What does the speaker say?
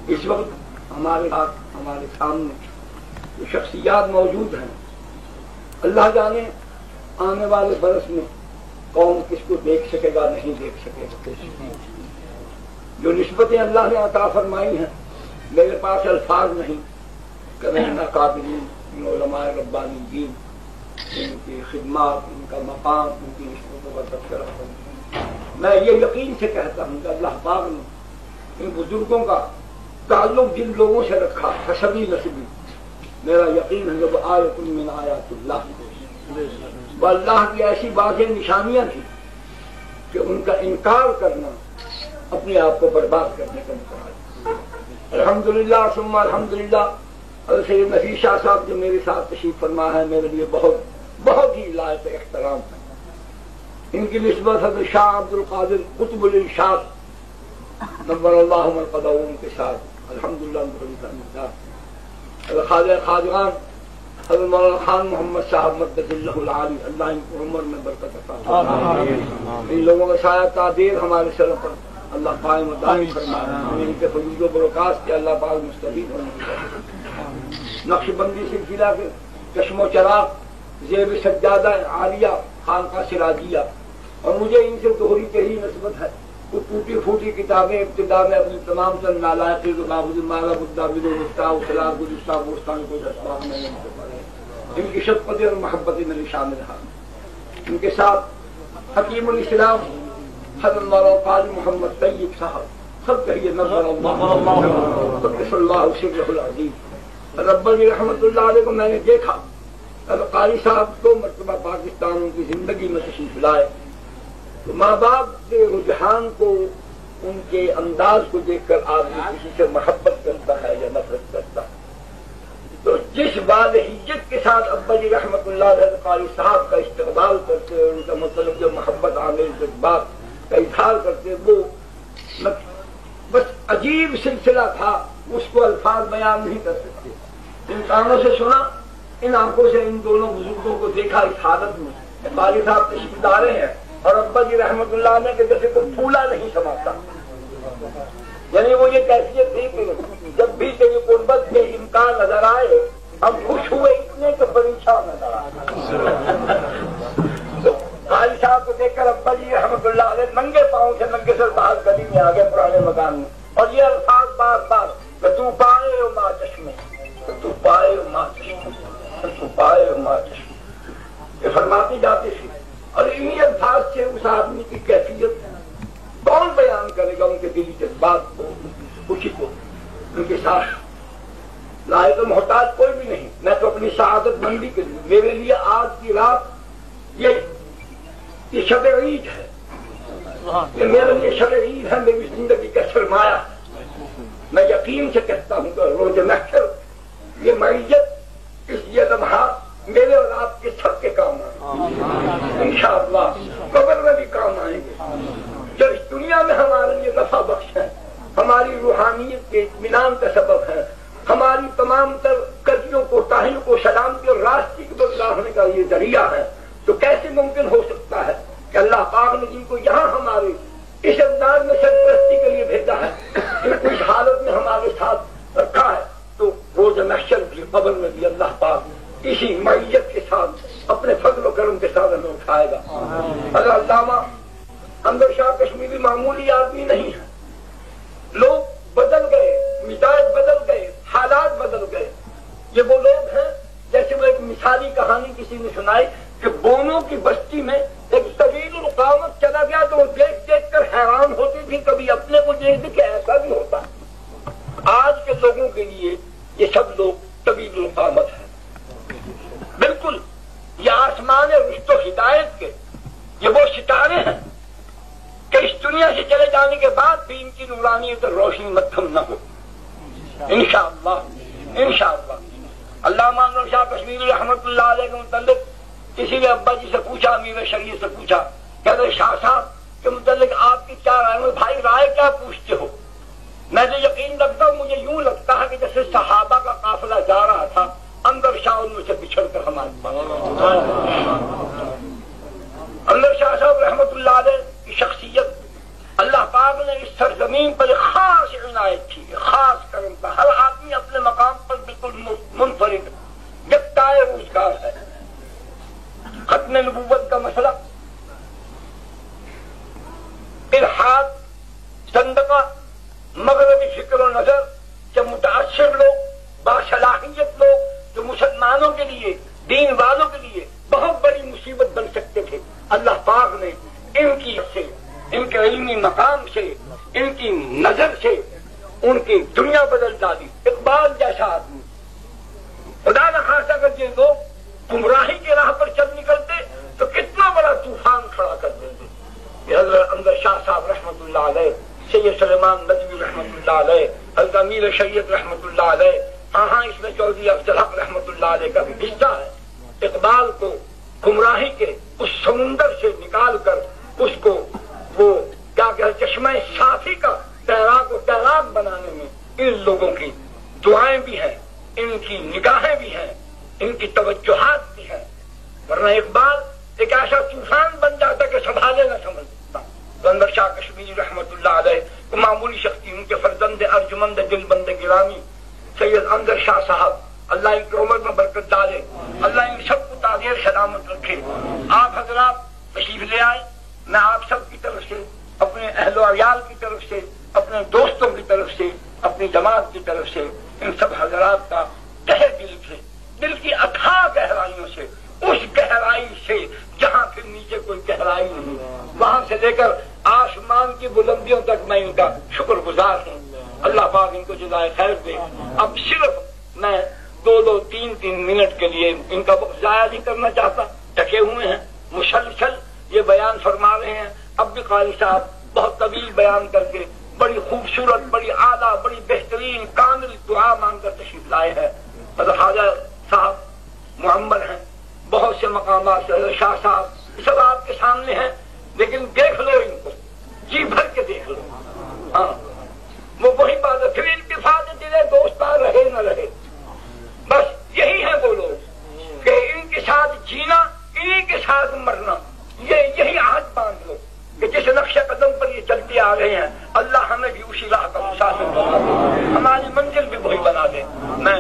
اس وقت ہمارے ہاتھ ہمارے سامنے جو شخصیات موجود ہیں، اللہ جانے آنے والے برس میں قوم کس کو دیکھ سکے گا نہیں دیکھ سکے گا. جو نسبتیں اللہ نے عطا فرمائی ہیں میرے پاس الفاظ نہیں کہ رہنا قابلین علماء ربانیین ان کی خدمات، ان کا مقام، ان کی نسبتوں کا تذکرہ کروں. میں یہ یقین سے کہتا ہوں کہ اللہ پاک نے ان بزرگوں کا تعلق جن لوگوں سے رکھا حسبی نسبی، میرا یقین ہے جب آیت من آیات اللہ، وہ اللہ کی ایسی واضح نشانیاں تھیں کہ ان کا انکار کرنا اپنے آپ کو برباد کرنے کا مقابلہ. الحمدللہ ثم الحمدللہ سید نفیس شاہ صاحب جو میرے ساتھ تشریف فرما ہے میرے لیے بہت ہی لائق احترام ہے. ان کی نسبت حضرت شاہ عبد القادر قطب الارشاد نور اللہ مرقدہم کے ساتھ الحمدللہ. خواجہ خواجگان حضرت مولانا خان محمد صاحب مقدس اللہ العالی، اللہ ان کی عمر میں برکت عطا فرمائے. ان لوگوں کا سایہ تعبیر ہمارے سر پر اللہ قائم و دائم فرمائے. ان کے فضول و برکات کے اللہ پاک مستفید ہونے. نقش بندی سلسلہ کے چشم و چراغ زیب سجادہ عالیہ خانقاہ سراجیہ، اور مجھے ان سے دوہری تہی نسبت ہے. کچھ ٹوٹی پھوٹی کتابیں ابتدا میں اپنی تمام تر نالائقی مالا بداود وسلاح گزشتہ بوستان کو اسباب میں ان سے پڑھے. ان کی شفقت اور محبت میں شامل ہے. ان کے ساتھ حکیم الاسلام حضرت مولانا قاضی محمد طیب صاحب سب کہیے نظر اللہ قدس اللہ سرہ العظیم. رب جی رحمت اللہ علیہ کو میں نے دیکھا. قاری صاحب 2 مرتبہ پاکستان ان کی زندگی میں تشریف لائے تو ماں باپ کے رجحان کو، ان کے انداز کو دیکھ کر آدمی کسی سے محبت کرتا ہے یا نفرت کرتا ہے. تو جس واضحیت کے ساتھ ابا جی رحمت اللہ علیہ قاری صاحب کا استقبال کرتے، ان کا مطلب جو محبت عامر جذبات کا اظہار کرتے، وہ بس عجیب سلسلہ تھا، اس کو الفاظ بیان نہیں کر سکتے. ان کانوں سے سنا، ان آنکھوں سے ان دونوں بزرگوں کو دیکھا اس حالت میں. قاری صاحب تشریف لائے ہیں اور ابا جی رحمت اللہ علیہ کے جیسے کوئی پھولا نہیں سماتا. یعنی وہ یہ کیفیت تھی کہ جب بھی تیری قربت کے امکان نظر آئے ہم خوش ہوئے اتنے کہ پریشان نظر آئے. تو قاری صاحب کو دیکھ کر ابا جی رحمت اللہ علیہ ننگے پاؤں سے ننگے سر باہر گلی میں آ گئے پرانے مکان میں، اور یہ الفاظ بار بار کہ تو پائے ہو ماں چشمے، تو پائے ہو ماں چشمے، تو پائے ہو ماں چشمے، یہ فرماتی جاتی تھی. اور انہی الفاظ سے اس آدمی کی کیفیت کون بیان کرے گا، ان کے دلی جذبات کو، خوشی کو. ان کے ساتھ لائق و محتاج کوئی بھی نہیں. میں تو اپنی سعادت مندی کے لیے، میرے لیے آج کی رات یہ شب عید ہے، یہ میرے لیے شب عید ہے، میری زندگی کا سرمایہ. میں یقین سے کہتا ہوں کہ روز محشر یہ معیت، یہ لمحہ میرے اور آپ کے سب کے کام آئیں انشاءاللہ. قبر میں بھی کام آئیں گے. جو اس دنیا میں ہمارے لیے نفع بخش ہے، ہماری روحانیت کے اطمینان کا سبب ہے، ہماری تمام تر کجیوں کو کوتاہیوں کو سلامتی اور راستے کی بدلاؤ ہونے کا یہ ذریعہ ہے. تو کیسے ممکن ہو سکتا ہے کہ اللہ پاک نے جن کو یہاں ہمارے اس انداز میں سرپرستی کے لیے بھیجا ہے، ان کو اس حالت میں ہمارے ساتھ رکھا ہے، تو روز محشر بھی قبر میں بھی اللہ پاک اسی معیت کے ساتھ اپنے فضل و کرم کے ساتھ ہمیں اٹھائے گا. اگر علامہ حمزہ شاہ کشمیری معمولی آدمی نہیں ہے. لوگ بدل گئے، مزاج بدل گئے، حالات بدل گئے. یہ وہ لوگ ہیں جیسے وہ ایک مثالی کہانی کسی نے سنائی کہ بونوں کی بستی میں ایک طویل القامت چلا گیا تو وہ دیکھ دیکھ کر حیران ہوتی تھی، کبھی اپنے کو دیکھ کہ ایسا بھی ہوتا. آج کے لوگوں کے لیے یہ سب لوگ طویل القامت ہیں. بالکل یہ آسمان رشت و ہدایت کے یہ وہ ستارے ہیں کہ اس دنیا سے چلے جانے کے بعد بھی ان کی نورانیت اور روشنی مدھم نہ ہو. انشاءاللہ انشاءاللہ. علامہ انور شاہ کشمیری رحمت اللہ علیہ کے متعلق کسی نے ابا جی سے پوچھا، امیر شریعت سے پوچھا، کہتے شاہ صاحب کے متعلق آپ کی کیا رائے؟ بھائی رائے کیا پوچھتے ہو؟ میں تو یقین رکھتا ہوں، مجھے یوں لگتا ہے کہ جیسے صحابہ کا قافلہ جا رہا تھا، اندر شاہ ان سے بچھڑ کر ہمارے پاس. اندر شاہ صاحب رحمت اللہ علیہ کی شخصیت اللہ پاک نے اس سرزمین پر خاص عنایت کی، خاص و نظر جو متاثر لوگ، باصلاحیت لوگ، جو مسلمانوں کے لیے، دین والوں کے لیے بہت بڑی مصیبت بن سکتے تھے، اللہ پاک نے ان کی سے، ان کے علمی مقام سے، ان کی نظر سے ان کی دنیا بدل ڈالی۔ اقبال جیسا آدمی، خدا نخواستہ اگر یہ لوگ گمراہی کے راہ پر چل نکلتے تو کتنا بڑا طوفان کھڑا کر دیتے۔ یہ حضرت انور شاہ صاحب رحمۃ اللہ علیہ، سید سلیمان ندوی رحمۃ اللہ علیہ، حضرت امیر شریعت رحمۃ اللہ علیہ، اس میں چودھری افضل حق رحمۃ اللہ علیہ کا بھی حصہ ہے۔ اقبال کو گمراہی کے اس سمندر سے نکال کر اس کو وہ کیا کہ چشمہ صافی کا تیراک و تیراک بنانے میں ان لوگوں کی دعائیں بھی ہیں، ان کی نگاہیں بھی ہیں، ان کی توجہات بھی ہیں، ورنہ اقبال ایک ایسا طوفان بن جاتا کہ سنبھالے نہ سمجھتا۔ انور شاہ کشمیری رحمۃ اللہ علیہ کو معمولی شخصی، ان کے فرزند ارجمند دل بند گرامی سید انور شاہ صاحب، اللہ ان کی عمر میں برکت ڈالے، اللہ ان سب کو تعدیر سلامت رکھے۔ آپ حضرات تشریف لے آئے، میں آپ سب کی طرف سے، اپنے اہل و عیال کی طرف سے، اپنے دوستوں کی طرف سے، اپنی جماعت کی طرف سے ان سب حضرات کا تہہ دل سے، دل کی اتھاہ گہرائیوں سے، اس گہرائی سے جہاں پھر نیچے کوئی گہرائی نہیں، وہاں سے لے کر آسمان کی بلندیوں تک میں ان کا شکر گزار ہوں۔ اللہ پاک ان کو جزائے خیر دے۔ اب صرف میں 2-3 منٹ کے لیے ان کا وقت ضائع نہیں کرنا چاہتا، ٹکے ہوئے ہیں، مسلسل یہ بیان فرما رہے ہیں۔ اب بھی قاری صاحب بہت طویل بیان کر کے بڑی خوبصورت، بڑی اعلیٰ، بڑی بہترین کامل دعا مانگ کر تشریف لائے ہیں۔ حضرت خواجہ صاحب معمر ہیں، بہت سے مقامات سے، حضرت شاہ صاحب سب آپ کے سامنے ہیں، لیکن دیکھ لو ان کو، جی بھر کے دیکھ لو۔ ہاں وہ وہی بات ہے، پھر انتفاع دلے دوستاں رہے نہ رہے، بس یہی ہے وہ لوگ کہ ان کے ساتھ جینا، انہی کے ساتھ مرنا، یہی عہد باندھ لو کہ جس نقش قدم پر یہ چلتے آ رہے ہیں، اللہ ہمیں بھی اسی راہ کا مسافر بنا دے، ہماری منزل بھی وہی بنا دے۔ میں